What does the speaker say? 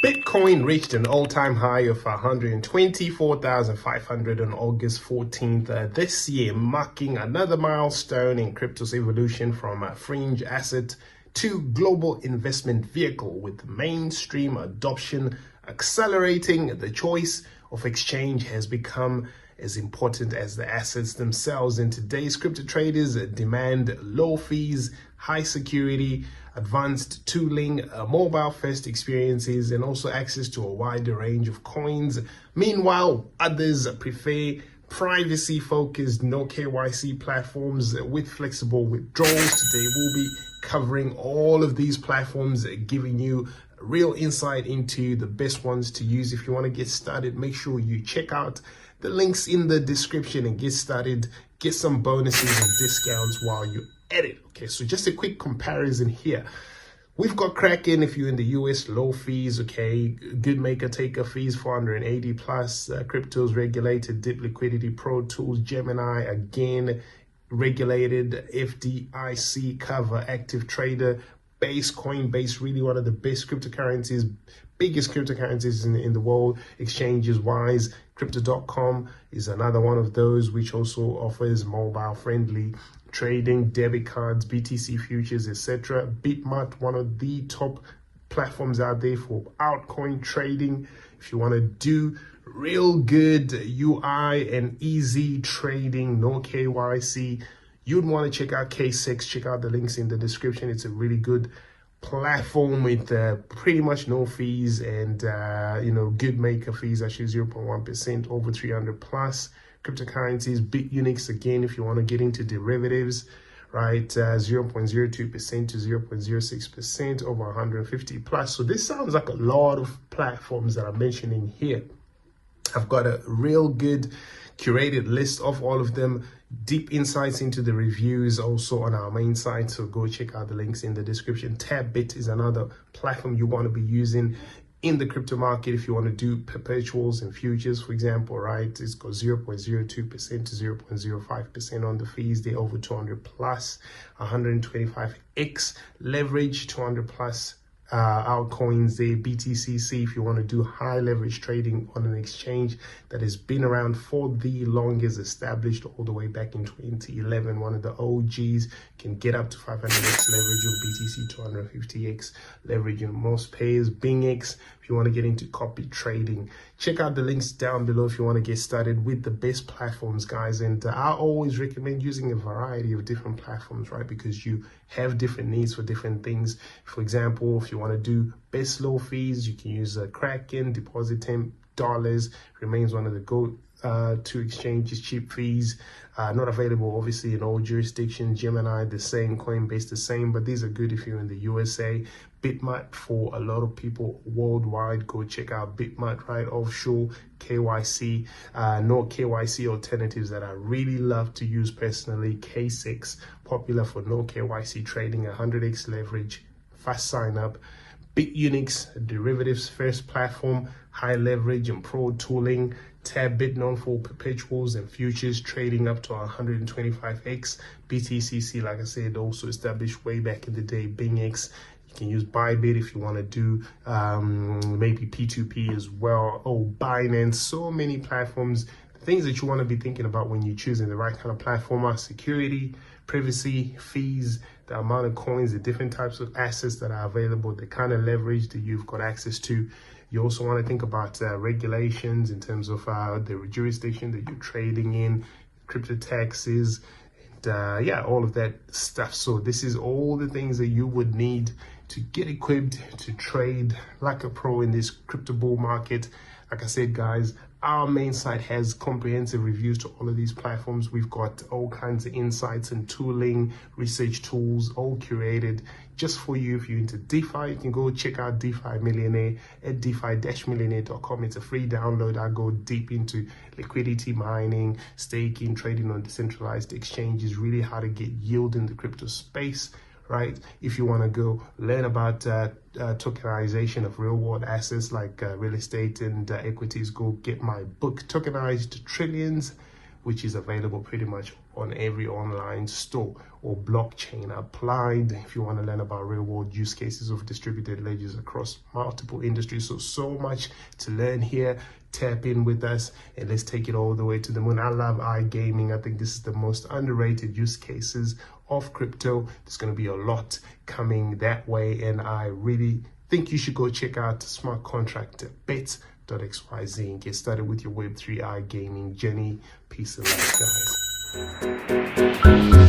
Bitcoin reached an all-time high of 124,500 on August 14th this year, marking another milestone in crypto's evolution from a fringe asset to global investment vehicle, with mainstream adoption accelerating. The choice of exchange has become as important as the assets themselves, and today's crypto traders demand low fees, high security, advanced tooling, mobile first experiences, and also access to a wider range of coins. Meanwhile, others prefer privacy focused no KYC platforms with flexible withdrawals. Today we'll be covering all of these platforms, giving you real insight into the best ones to use. If you want to get started, make sure you check out the links in the description and get started. Get some bonuses and discounts while you're at it. Okay, so just a quick comparison here. We've got Kraken if you're in the US, low fees. Okay, good maker taker fees, 480 plus. Cryptos regulated, Dip Liquidity, Pro Tools, Gemini again regulated, FDIC cover, active trader, Base, Coinbase, really one of the best cryptocurrencies, biggest cryptocurrencies in the world, exchanges wise. Crypto.com is another one of those, which also offers mobile friendly trading, debit cards, BTC futures, etc. Bitmart, one of the top platforms out there for altcoin trading. If you want to do real good UI and easy trading, no KYC, you'd want to check out K6. Check out the links in the description. It's a really good platform with pretty much no fees and good maker fees, actually 0.1%, over 300 plus cryptocurrencies. Unix again, if you want to get into derivatives, right, 0.02% to 0.06%, over 150 plus. So this sounds like a lot of platforms that I'm mentioning here. I've got a real good curated list of all of them, deep insights into the reviews also on our main site, so go check out the links in the description. Tabbit is another platform you want to be using in the crypto market if you want to do perpetuals and futures, for example, right? It's got 0.02% to 0.05% on the fees. They're over 200 plus, 125x leverage, 200 plus altcoins there. BTCC if you want to do high leverage trading on an exchange that has been around for the longest, established all the way back in 2011, one of the OGs, can get up to 500x leverage on BTC, 250x leverage on most pairs. BingX if you want to get into copy trading. Check out the links down below if you want to get started with the best platforms, guys. And I always recommend using a variety of different platforms, right? Because you have different needs for different things. For example, if you want to do best low fees, you can use Kraken, deposit $10, remains one of the go-to exchanges. Cheap fees, not available obviously in all jurisdictions. Gemini the same, Coinbase the same, but these are good if you're in the USA. Bitmart for a lot of people worldwide, go check out Bitmart, right? Offshore KYC, no KYC alternatives that I really love to use personally. K6, popular for no KYC trading, 100x leverage, fast sign up. Unix, derivatives first platform, high leverage and pro tooling. Tabbit, known for perpetuals and futures trading up to 125x. BTCC, like I said, also established way back in the day. BingX, you can use Bybit if you want to do maybe P2P as well. Oh, Binance, so many platforms. The things that you want to be thinking about when you're choosing the right kind of platform are security, privacy, fees, the amount of coins, the different types of assets that are available, the kind of leverage that you've got access to. You also want to think about regulations in terms of the jurisdiction that you're trading in, crypto taxes, and all of that stuff. So this is all the things that you would need to get equipped to trade like a pro in this crypto bull market. Like I said, guys, our main site has comprehensive reviews to all of these platforms. We've got all kinds of insights and tooling, research tools, all curated just for you. If you're into DeFi, you can go check out DeFi Millionaire at defi-millionaire.com. It's a free download. I go deep into liquidity mining, staking, trading on decentralized exchanges, really how to get yield in the crypto space. Right? If you want to go learn about tokenization of real world assets like real estate and equities, go get my book, Tokenized Trillions, which is available pretty much on every online store or blockchain applied. If you want to learn about real world use cases of distributed ledgers across multiple industries, so much to learn here. Tap in with us and let's take it all the way to the moon. I love iGaming. I think this is the most underrated use cases of crypto. There's going to be a lot coming that way, and I really think you should go check out smart contract bets.xyz and get started with your Web3 iGaming journey. Peace and love, guys.